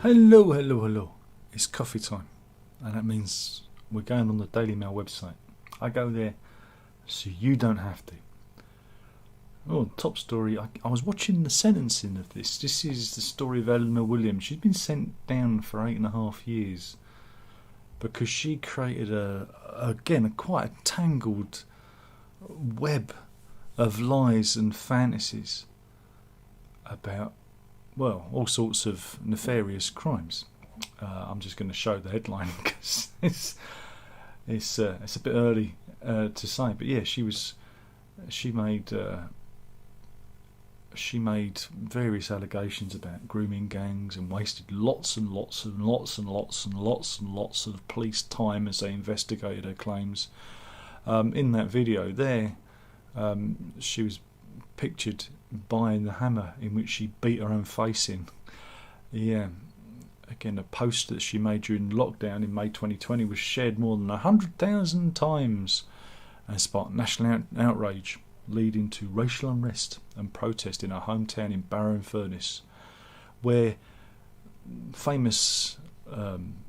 Hello, hello, hello. It's coffee time, and that means we're going on the Daily Mail website. I go there so you don't have to. Oh, top story. I was watching the sentencing of this. This is the story of Eleanor Williams. She's been sent down for 8.5 years because she created a quite a tangled web of lies and fantasies about, well, all sorts of nefarious crimes. I'm just going to show the headline because it's a bit early to say, but yeah, she made various allegations about grooming gangs and wasted lots and lots of police time as they investigated her claims. In that video there, she was pictured buying the hammer in which she beat her own face in. Yeah, again, a post that she made during lockdown in May 2020 was shared more than 100,000 times and sparked national outrage, leading to racial unrest and protest in her hometown in Barrow-in-Furness, where famous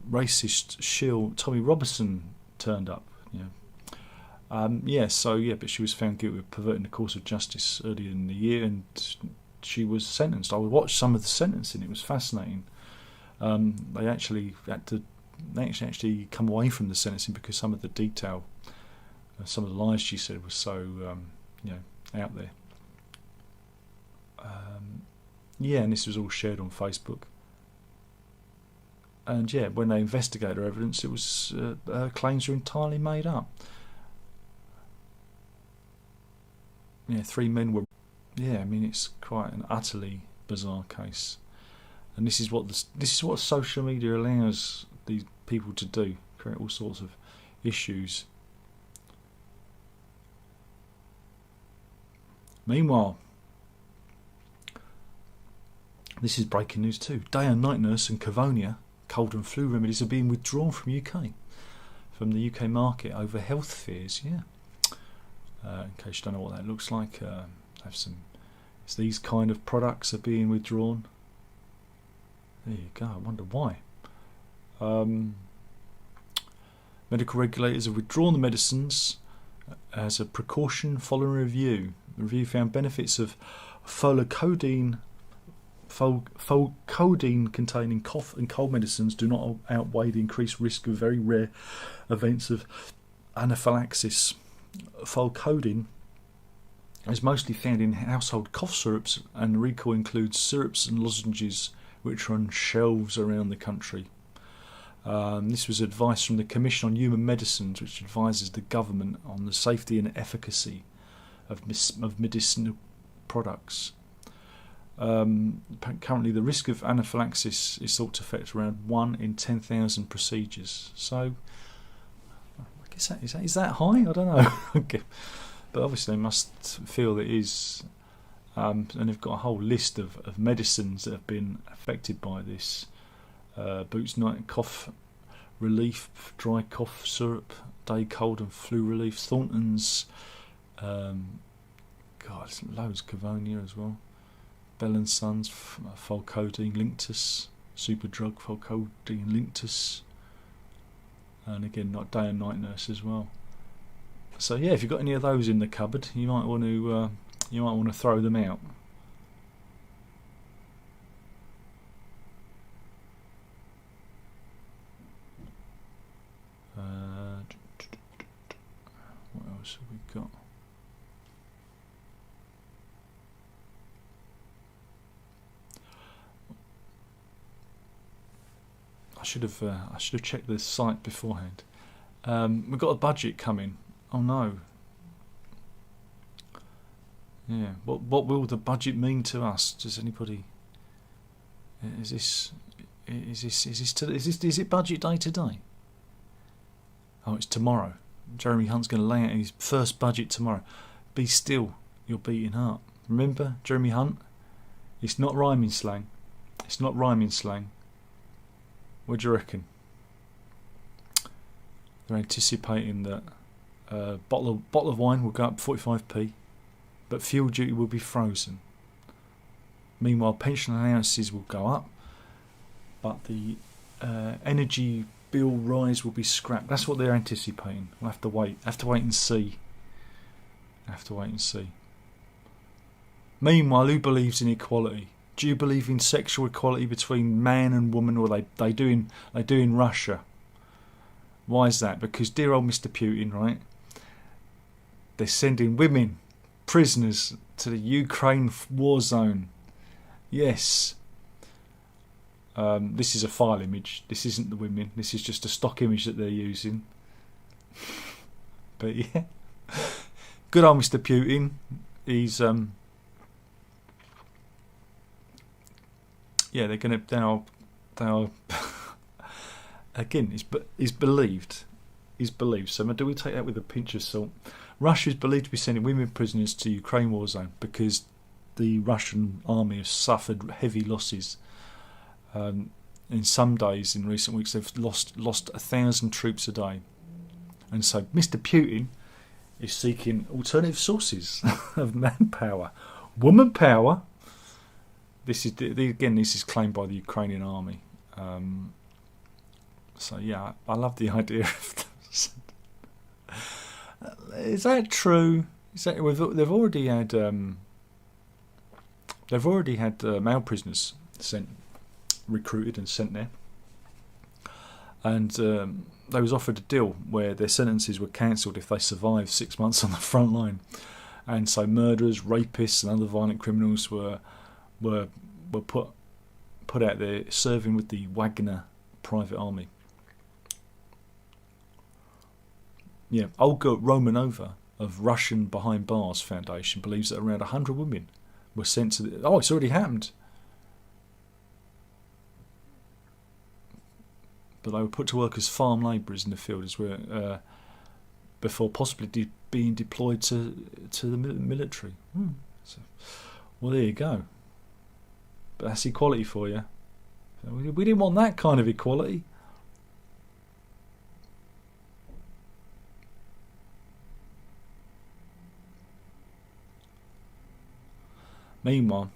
racist shill Tommy Robinson turned up. But she was found guilty of perverting the course of justice earlier in the year, and she was sentenced. I watched some of the sentencing; it was fascinating. They actually had to come away from the sentencing because some of the detail, some of the lies she said was so out there. And this was all shared on Facebook. And yeah, when they investigated her evidence, it was her claims were entirely made up. Yeah, 3 men were. Yeah, I mean, it's quite an utterly bizarre case, and this is what social media allows these people to do: create all sorts of issues. Meanwhile, this is breaking news too. Day and night nurse and Cavonia cold and flu remedies are being withdrawn from the UK market over health fears. Yeah. In case you don't know what that looks like, it's these kind of products are being withdrawn. There you go. I wonder why. Medical regulators have withdrawn the medicines as a precaution following a review. The review found benefits of folacodine containing cough and cold medicines do not outweigh the increased risk of very rare events of anaphylaxis. Folacodine is mostly found in household cough syrups, and the recall includes syrups and lozenges which are on shelves around the country. This was advice from the Commission on Human Medicines, which advises the government on the safety and efficacy of medicinal products. Currently, the risk of anaphylaxis is thought to affect around 1 in 10,000 procedures. So, I guess is that high? I don't know. But obviously, they must feel it is. And they've got a whole list of medicines that have been affected by this. Boots Night cough relief, dry cough syrup, day cold and flu relief, Thornton's, loads, Cavonia as well, Bell & Sons, Folcodine Linctus, Superdrug Folcodine Linctus, and again, not Day and Night Nurse as well. So yeah, if you've got any of those in the cupboard, you might want to throw them out. What else have we got? I should have checked the site beforehand. We've got a budget coming. Oh no. Yeah. What will the budget mean to us? Does anybody? Is it budget day today? Oh, it's tomorrow. Jeremy Hunt's going to lay out his first budget tomorrow. Be still, your beating heart. Remember, Jeremy Hunt? It's not rhyming slang. What do you reckon? They're anticipating that a bottle of wine will go up 45p, but fuel duty will be frozen. Meanwhile, pension allowances will go up but the energy bill rise will be scrapped. That's what they're anticipating. We'll have to wait. Have to wait and see. Have to wait and see. Meanwhile, who believes in equality? Do you believe in sexual equality between man and woman, or they do in Russia? Why is that? Because dear old Mr. Putin, right? They're sending women, prisoners, to the Ukraine war zone. Yes. This is a file image. This isn't the women. This is just a stock image that they're using. But yeah, good old Mr. Putin. He's yeah, they're going to now. Again, it's believed. Is believed. So do we take that with a pinch of salt? Russia is believed to be sending women prisoners to Ukraine war zone because the Russian army has suffered heavy losses. In some days, in recent weeks, they've lost 1,000 troops a day, and so Mr. Putin is seeking alternative sources of manpower, woman power. This is claimed by the Ukrainian army. So yeah, I love the idea of this. Is that true? Is that they've already had male prisoners recruited and sent there, and they was offered a deal where their sentences were cancelled if they survived 6 months on the front line, and so murderers, rapists, and other violent criminals were put out there serving with the Wagner private army. Yeah, Olga Romanova of Russian Behind Bars Foundation believes that around 100 women were sent to the... Oh, it's already happened. But they were put to work as farm labourers in the field before possibly being deployed to the military. So, well, there you go. But that's equality for you. We didn't want that kind of equality. Meanwhile,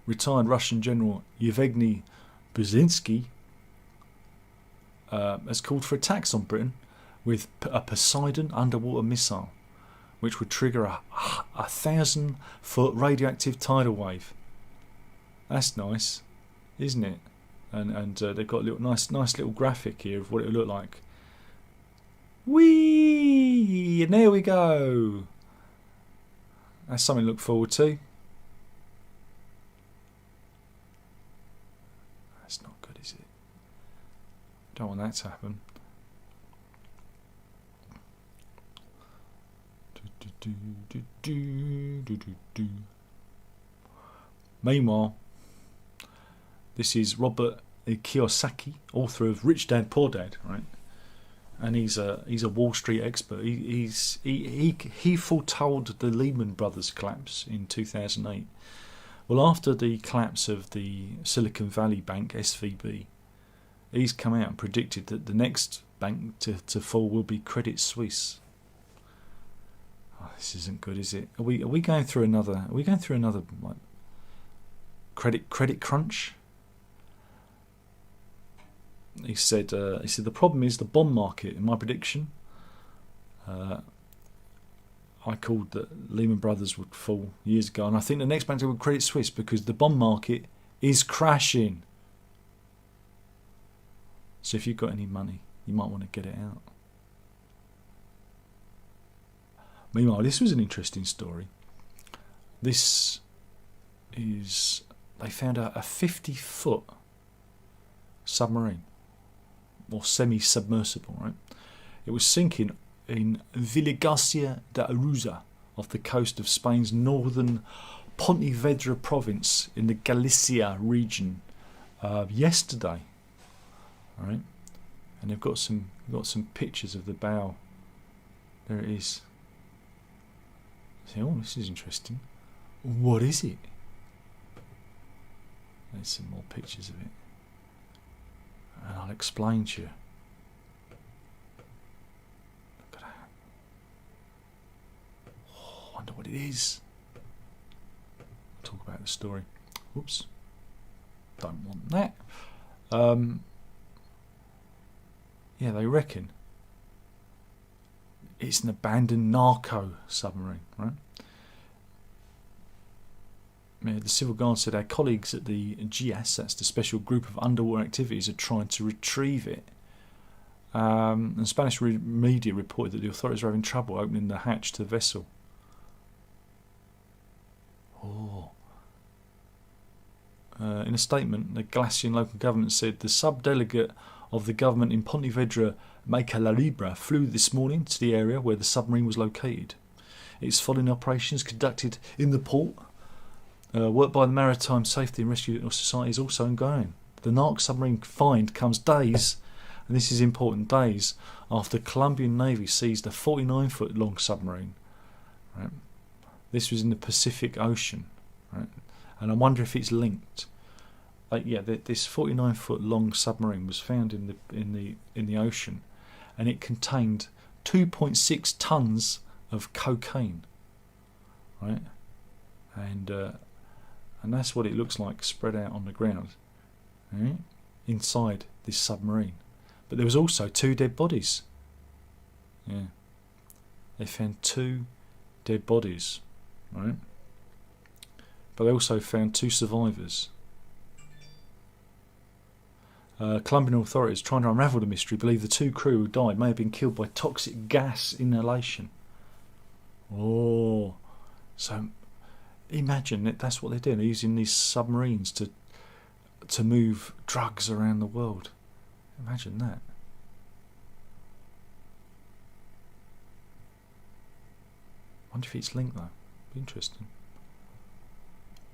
retired Russian General Yevgeny Brzezinski has called for attacks on Britain with a Poseidon underwater missile, which would trigger a 1,000-foot radioactive tidal wave. That's nice, isn't it? And they've got a little nice little graphic here of what it would look like. Whee! And there we go. That's something to look forward to. That's not good, is it? Don't want that to happen. Meanwhile, this is Robert Kiyosaki, author of Rich Dad Poor Dad, right? And he's a Wall Street expert. He foretold the Lehman Brothers collapse in 2008. Well, after the collapse of the Silicon Valley Bank, SVB, he's come out and predicted that the next bank to fall will be Credit Suisse. Oh, this isn't good, is it? Are we going through another? Are we going through another like credit crunch? He said the problem is the bond market. In my prediction, I called that Lehman Brothers would fall years ago, and I think the next bank will be Credit Suisse because the bond market is crashing. So if you've got any money, you might want to get it out. Meanwhile, this was an interesting story. This is... They found a 50-foot submarine, or semi-submersible, right? It was sinking in Villagarcía de Arousa, off the coast of Spain's northern Pontevedra province in the Galicia region yesterday. All right, and they've got some pictures of the bow. There it is. Oh, this is interesting. What is it? There's some more pictures of it, and I'll explain to you. Look at that. Oh, I wonder what it is. I'll talk about the story. Whoops. don't want that. Yeah, they reckon it's an abandoned Narco submarine, right? Yeah, the civil guard said our colleagues at the GIAS, that's the special group of underwater activities, are trying to retrieve it. And Spanish media reported that the authorities are having trouble opening the hatch to the vessel. In a statement, the Galician local government said the sub-delegate of the government in Pontevedra, Mica La Libra, flew this morning to the area where the submarine was located. It's following operations conducted in the port. Work by the Maritime Safety and Rescue Society is also ongoing. The Narco submarine find comes days, and this is important, days after the Colombian Navy seized a 49-foot long submarine. Right? This was in the Pacific Ocean, right? And I wonder if it's linked. This 49-foot long submarine was found in the ocean, and it contained 2.6 tons of cocaine, right? And that's what it looks like spread out on the ground, right? Inside this submarine. But there was also 2 dead bodies. Yeah, they found 2 dead bodies, right? But they also found 2 survivors. Colombian authorities trying to unravel the mystery believe the 2 crew who died may have been killed by toxic gas inhalation. So imagine that's what they're doing. They're using these submarines to move drugs around the world. Imagine that. Wonder if it's linked though. Be interesting.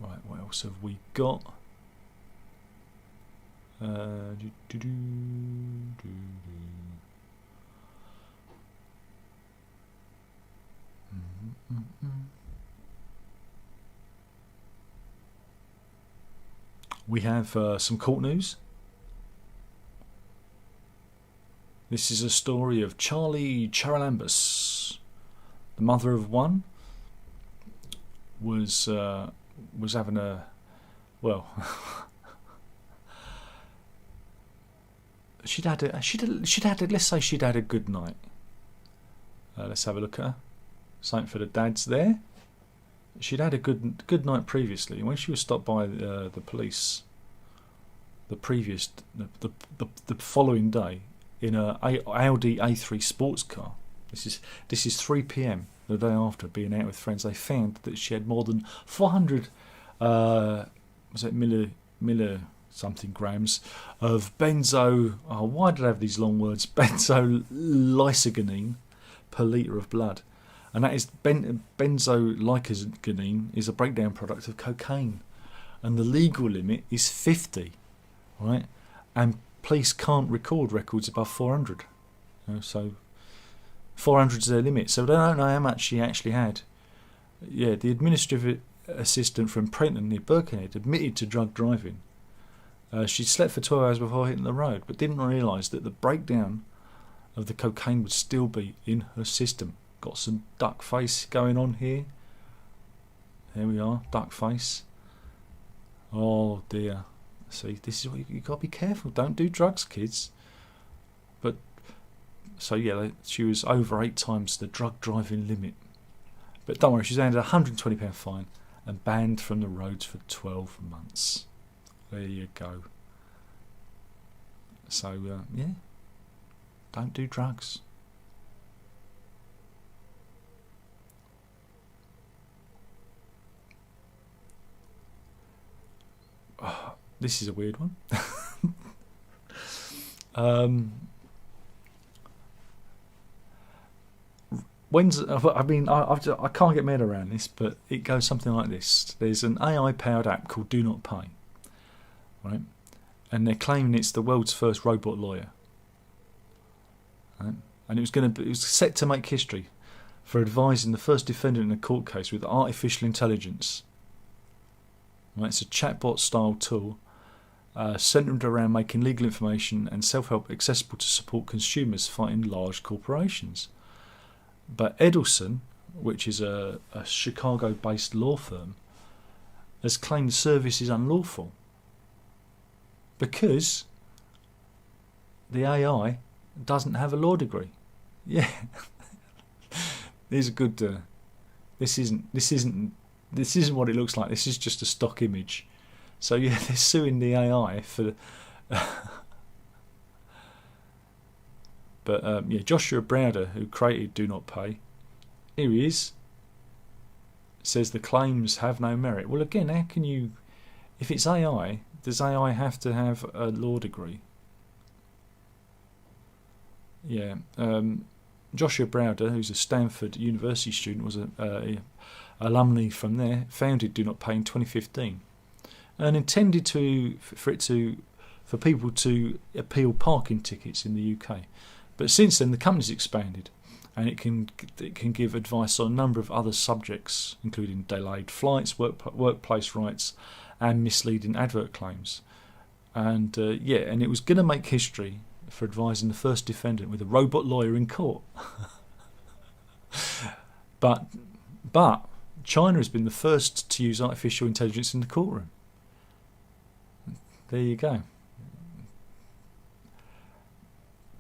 Right, what else have we got? We have some court news. This is a story of Charlie Charalambous. The mother of one was having a, well, she'd had let's say she'd had a good night. Let's have a look at her. Something for the dads there. She'd had a good night previously. When she was stopped by the police, the following day in a Audi A3 sports car. This is 3 p.m. the day after being out with friends. They found that she had more than 400 milli something grams of benzo. Oh, why did I have these long words? Benzolysogonine per litre of blood. And that is benzolysogonine is a breakdown product of cocaine, and the legal limit is 50, right? And police can't record records above 400. So 400 is their limit. So they don't know how much she actually had. Yeah, the administrative assistant from Prenton near Birkenhead admitted to drug driving. She slept for 12 hours before hitting the road, but didn't realise that the breakdown of the cocaine would still be in her system. Got some duck face going on here. There we are, duck face. Oh dear. See, this is what you got to be careful. Don't do drugs, kids. But so yeah, she was over 8 times the drug driving limit. But don't worry, she's handed a £120 fine and banned from the roads for 12 months. There you go. So yeah, don't do drugs. Oh, this is a weird one. I can't get my head around this, but it goes something like this. There's an AI-powered app called Do Not Pay, right? And they're claiming it's the world's first robot lawyer, right? And it was set to make history for advising the first defendant in a court case with artificial intelligence. Right, it's a chatbot-style tool centred around making legal information and self-help accessible to support consumers fighting large corporations. But Edelson, which is a Chicago-based law firm, has claimed the service is unlawful. Because the AI doesn't have a law degree. Yeah. Here's a good. This isn't what it looks like. This is just a stock image. So yeah, they're suing the AI for. But yeah, Joshua Browder, who created Do Not Pay, here he is. Says the claims have no merit. Well, again, how can you? If it's AI, does AI have to have a law degree? Yeah. Joshua Browder, who's a Stanford University student, was a alumni from there, founded Do Not Pay in 2015, and intended for people to appeal parking tickets in the UK. But since then, the company's expanded, and it can give advice on a number of other subjects, including delayed flights, workplace rights, and misleading advert claims. And yeah, and it was going to make history for advising the first defendant with a robot lawyer in court. but China has been the first to use artificial intelligence in the courtroom. There you go.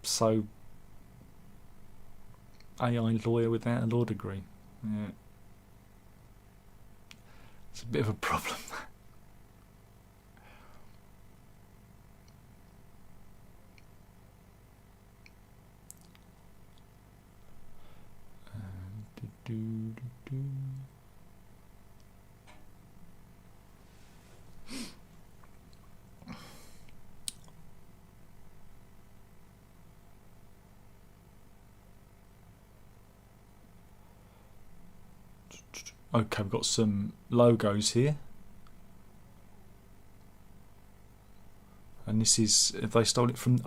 So, AI lawyer without a law degree. Yeah. It's a bit of a problem. Okay, we've got some logos here, and this is, they stole it from,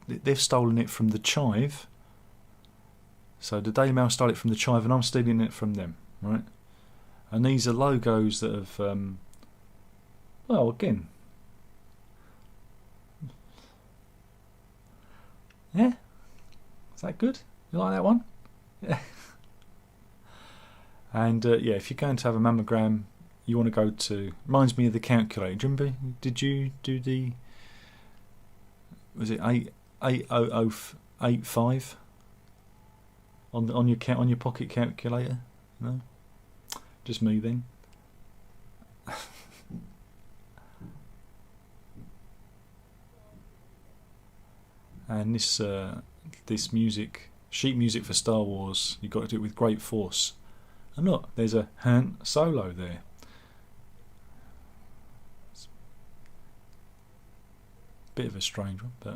they've stolen it from the Chive. So the Daily Mail stole it from the Chive, and I'm stealing it from them, right? And these are logos that have, well, again, yeah, is that good? You like that one? Yeah. And yeah, if you're going to have a mammogram, you want to go to, reminds me of the calculator. Do you remember? Did you do the, was it 80085 on your pocket calculator? No, just me then. And this music, sheet music for Star Wars, you've got to do it with great force. And look, there's a Han Solo there. It's a bit of a strange one, but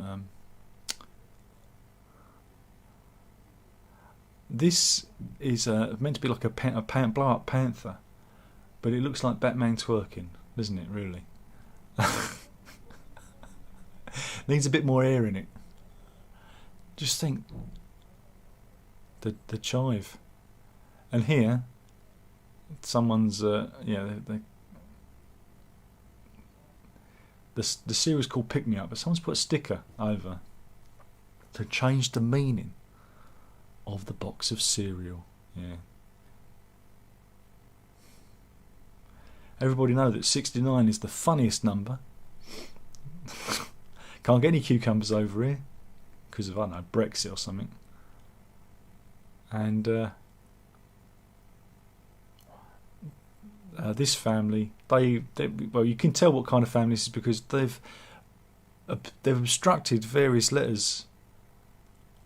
this is meant to be like a blow-up panther, but it looks like Batman twerking, doesn't it? Really, needs a bit more air in it. Just think, the Chive. And here, someone's the series called Pick Me Up, but someone's put a sticker over to change the meaning of the box of cereal. Yeah. Everybody know that 69 is the funniest number. Can't get any cucumbers over here because of, I don't know, Brexit or something. And this family, they well, you can tell what kind of family this is because they've obstructed various letters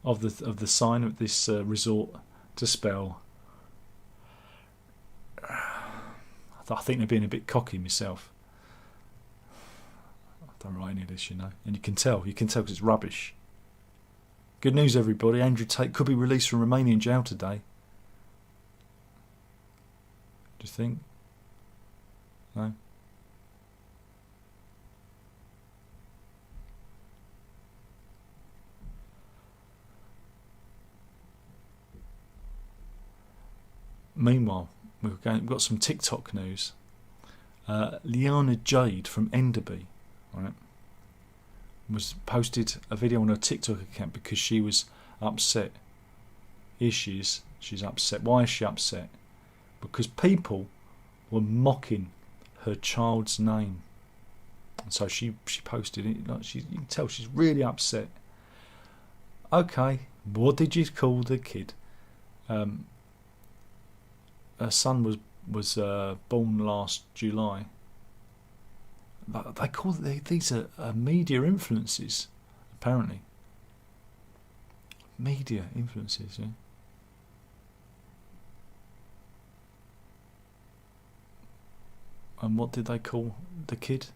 of the sign of this resort to spell. I think they're being a bit cocky myself. I don't write any of this, you know, and you can tell because it's rubbish. Good news, everybody! Andrew Tate could be released from Romanian jail today. Do you think? No. Meanwhile, we've got some TikTok news. Liana Jade from Enderby, right, was posted a video on her TikTok account because she was upset. Here she is. She's upset. Why is she upset? Because people were mocking her child's name. And so she posted it. Like you can tell she's really upset. Okay, what did you call the kid? Her son was born last July. But they call these are media influences, apparently. Media influences, yeah. And what did they call the kid?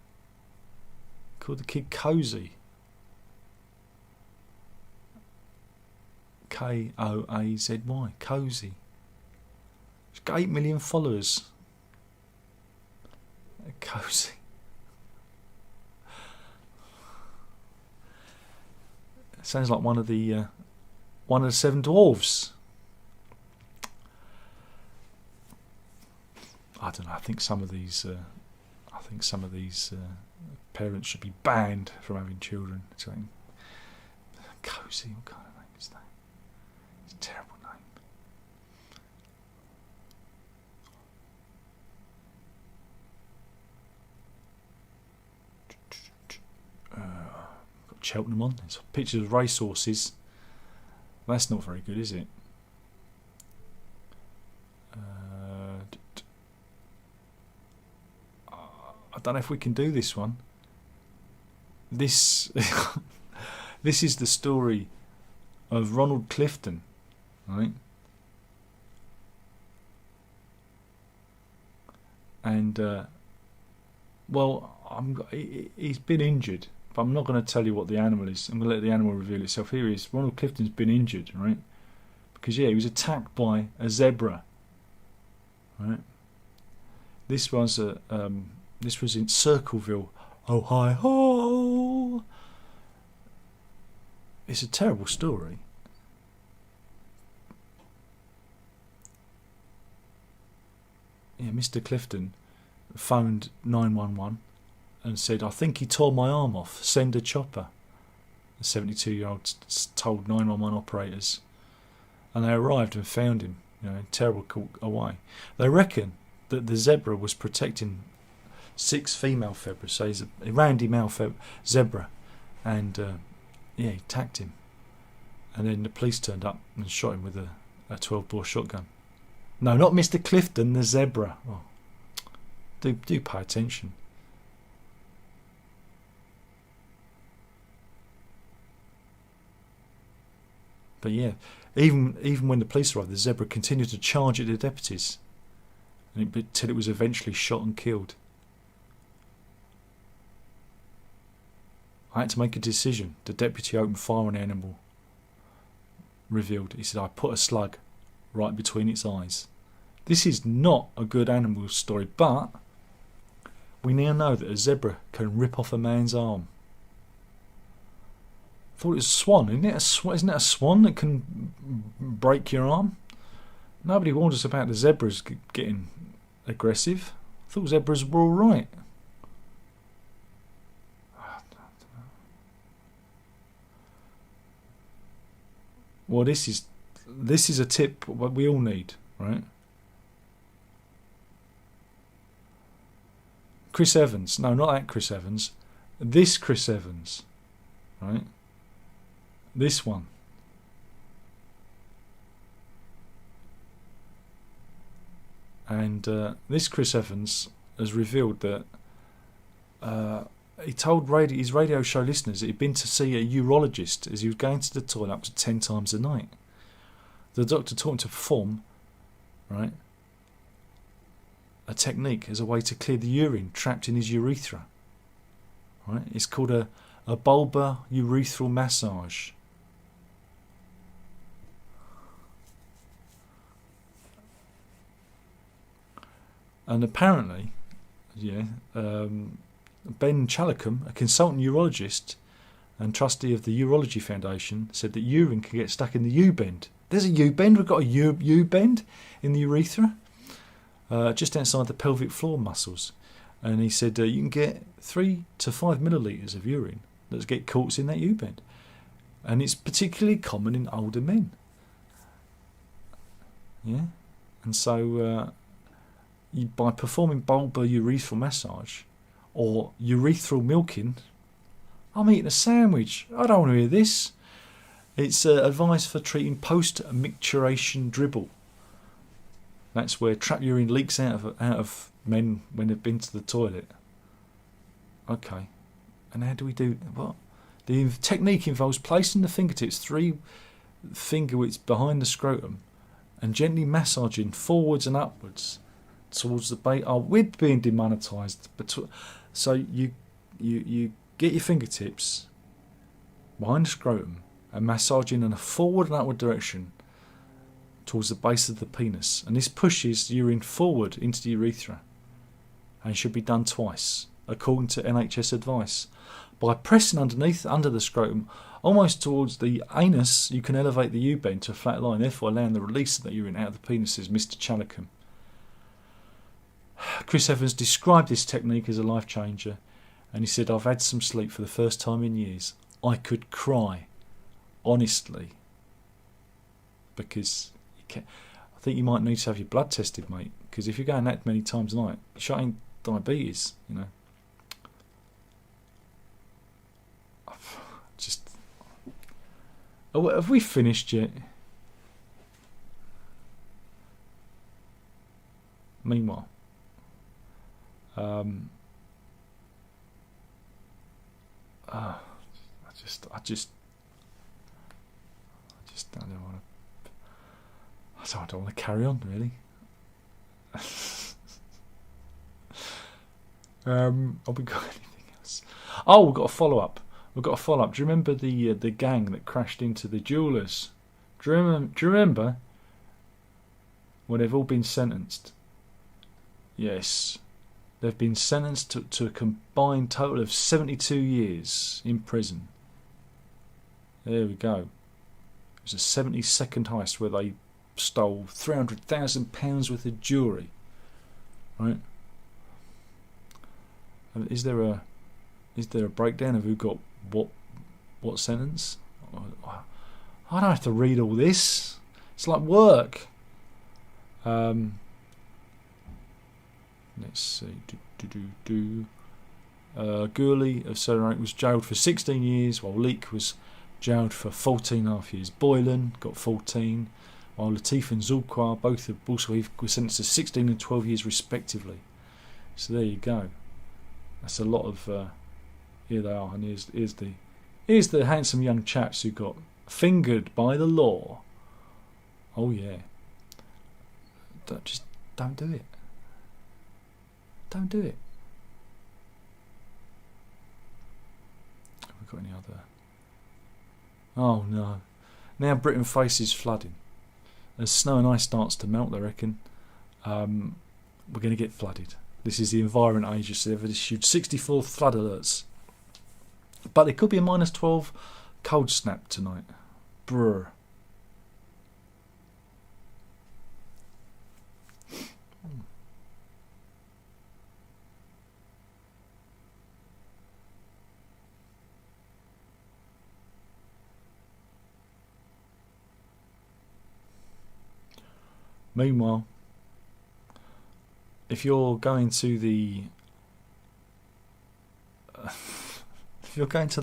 Called the kid Cozy. Koazy. Cozy. She's got 8 million followers. Cozy. Sounds like one of the seven dwarves. I don't know. I think some of these parents should be banned from having children. Something Cozy. What kind of name is that? It's a terrible name. Got Cheltenham on. There's pictures of racehorses. That's not very good, is it? I don't know if we can do this one. This is the story of Ronald Clifton, right? And he's been injured, but I'm not going to tell you what the animal is. I'm going to let the animal reveal itself. Here he is. Ronald Clifton's been injured, right? Because he was attacked by a zebra, right? This was in Circleville, Ohio. It's a terrible story. Yeah, Mr. Clifton phoned 911 and said, "I think he tore my arm off. Send a chopper." The 72-year-old told 911 operators, and they arrived and found him, terrible caught away. They reckon that the zebra was protecting 6 female zebras, so he's a randy male zebra, and he attacked him, and then the police turned up and shot him with a 12-bore shotgun. No, not Mr. Clifton, the zebra. Oh, do pay attention. But yeah, even when the police arrived, the zebra continued to charge at the deputies, until it was eventually shot and killed. I had to make a decision. The deputy opened fire on the animal. Revealed, he said, "I put a slug right between its eyes." This is not a good animal story, but we now know that a zebra can rip off a man's arm. I thought it was a swan, isn't it? Isn't it a swan that can break your arm? Nobody warned us about the zebras getting aggressive. I thought zebras were all right. Well, this is a tip what we all need, right? Chris Evans. No, not that Chris Evans. This Chris Evans, right? This one. And this Chris Evans has revealed that he told his radio show listeners that he'd been to see a urologist as he was going to the toilet up to 10 times a night. The doctor taught him to perform, right, a technique as a way to clear the urine trapped in his urethra. Right? It's called a bulbar urethral massage. And apparently, Ben Chalicum, a consultant urologist and trustee of the Urology Foundation, said that urine can get stuck in the U-bend. There's a U-bend. We've got a U-bend in the urethra, just outside the pelvic floor muscles. And he said you can get 3 to 5 millilitres of urine that get caught in that U-bend. And it's particularly common in older men. Yeah? And so by performing bulbar urethral massage, or urethral milking. I'm eating a sandwich. I don't want to hear this. It's advice for treating post-micturition dribble. That's where trapped urine leaks out of men when they've been to the toilet. Okay. And how do we do what? The technique involves placing the fingertips 3 finger widths behind the scrotum and gently massaging forwards and upwards towards the base. Oh, we're being demonetised. So you get your fingertips behind the scrotum and massaging in a forward and upward direction towards the base of the penis, and this pushes urine forward into the urethra and should be done twice according to NHS advice. By pressing under the scrotum almost towards the anus, you can elevate the U-bend to a flat line, therefore allowing the release of the urine out of the penis, says Mr. Chalicum. Chris Evans described this technique as a life changer, and he said, I've had some sleep for the first time in years. I could cry, honestly, because I think you might need to have your blood tested, mate, because if you're going that many times a night, you're showing diabetes, you know. Just, have we finished yet? Meanwhile, I just don't want to. I don't want to carry on, really. Have we got anything else? Oh, we've got a follow up. Do you remember the gang that crashed into the jewellers? Do you remember when they've all been sentenced? Yes, they've been sentenced to a combined total of 72 years in prison. There we go. It was a 72nd heist where they stole £300,000 worth of jewellery. Right? Is there a breakdown of who got what sentence? I don't have to read all this. It's like work. Let's see. Gourley of Surrey was jailed for 16 years, while Leake was jailed for 14.5 years. Boylan got 14, while Latif and Zulquar both were sentenced to 16 and 12 years respectively. So there you go. That's a lot of. Here they are, and here's the handsome young chaps who got fingered by the law. Oh yeah. Just don't do it. Don't do it. Have we got any other? Oh no. Now Britain faces flooding. As snow and ice starts to melt, I reckon, we're going to get flooded. This is the Environment Agency. They've issued 64 flood alerts. But there could be a -12 cold snap tonight. Brr. Meanwhile, if you're going to the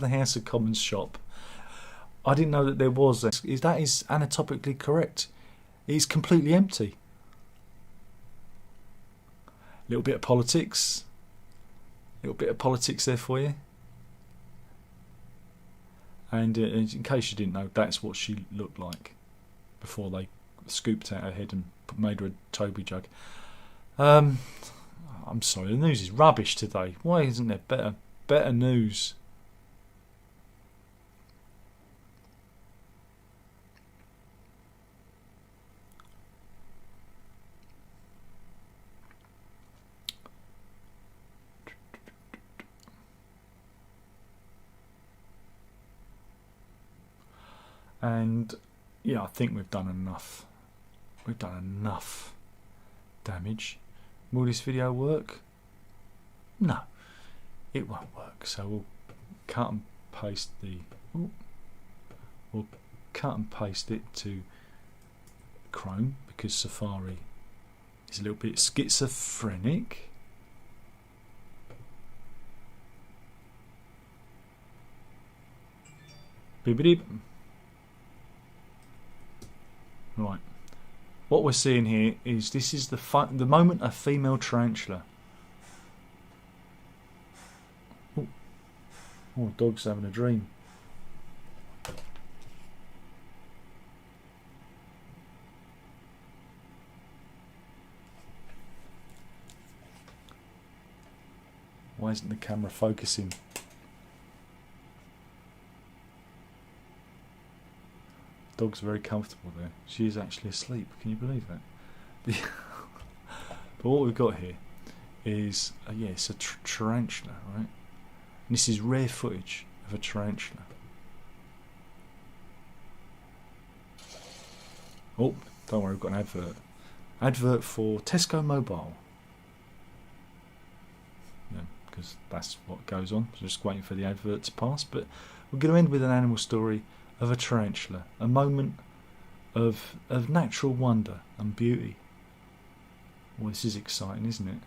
House of Commons shop, I didn't know that there was. That is anatomically correct. It's completely empty. A little bit of politics there for you. And in case you didn't know, that's what she looked like before they scooped out her head and made her a Toby jug. I'm sorry, the news is rubbish today. Why isn't there better news? And yeah, I think we've done enough. We've done enough damage. Will this video work? No, it won't work. So we'll cut and paste we'll cut and paste it to Chrome, because Safari is a little bit schizophrenic. Beep. Right. What we're seeing here is this is the moment a female tarantula. Oh, dog's having a dream. Why isn't the camera focusing? Dog's very comfortable there. She is actually asleep. Can you believe that? But what we've got here is, yeah, it's a tarantula, right? And this is rare footage of a tarantula. Oh, don't worry, we've got an advert. Advert for Tesco Mobile. Yeah, because that's what goes on. So just waiting for the advert to pass. But we're going to end with an animal story of a tarantula. A moment of natural wonder and beauty. Well, this is exciting, isn't it?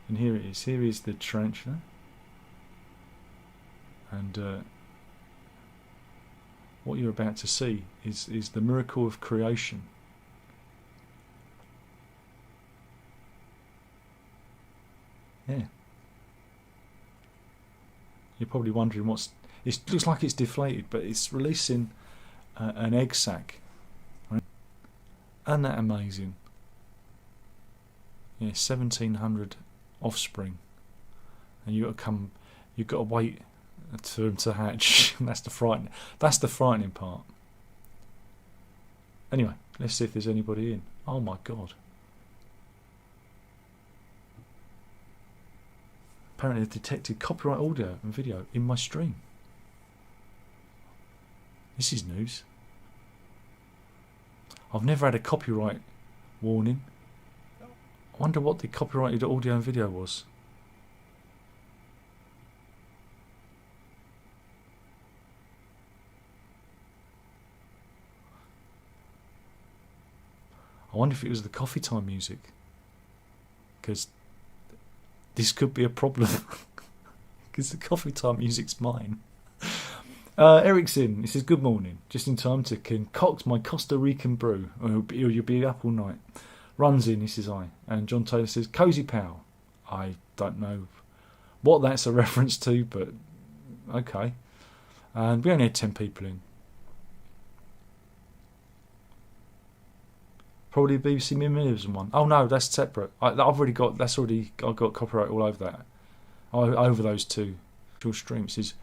And here it is. Here is the tarantula. And what you're about to see is the miracle of creation. Yeah. You're probably wondering it looks like it's deflated, but it's releasing an egg sac. Right? Isn't that amazing? Yeah, 1,700 offspring, and you've got to wait for them to hatch. That's the frightening part. Anyway, let's see if there's anybody in. Oh my god. Apparently they've detected copyright audio and video in my stream. This is news. I've never had a copyright warning. I wonder what the copyrighted audio and video was. I wonder if it was the coffee time music, because this could be a problem, because the coffee time music's mine. Eric's in. He says, good morning. Just in time to concoct my Costa Rican brew, or you'll be up all night. Runs in, he says, I. And John Taylor says, Cozy Pal. I don't know what that's a reference to, but okay. And we only had 10 people in. Probably BBC Minimalism one. Oh no, that's separate. I've already got. I've got copyright all over that. Over those two streams. Is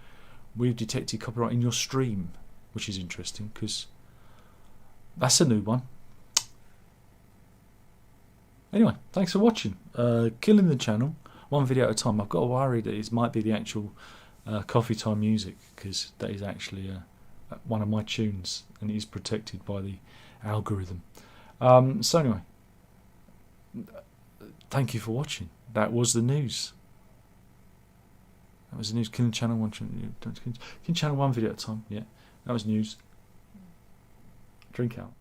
we've detected copyright in your stream, which is interesting because that's a new one. Anyway, thanks for watching. Killing the channel one video at a time. I've got to worry that it might be the actual coffee time music, because that is actually one of my tunes and it is protected by the algorithm. So anyway, thank you for watching. That was the news. That was the news. Killing channel one. Killing channel one video at a time. Yeah, that was news. Drink out.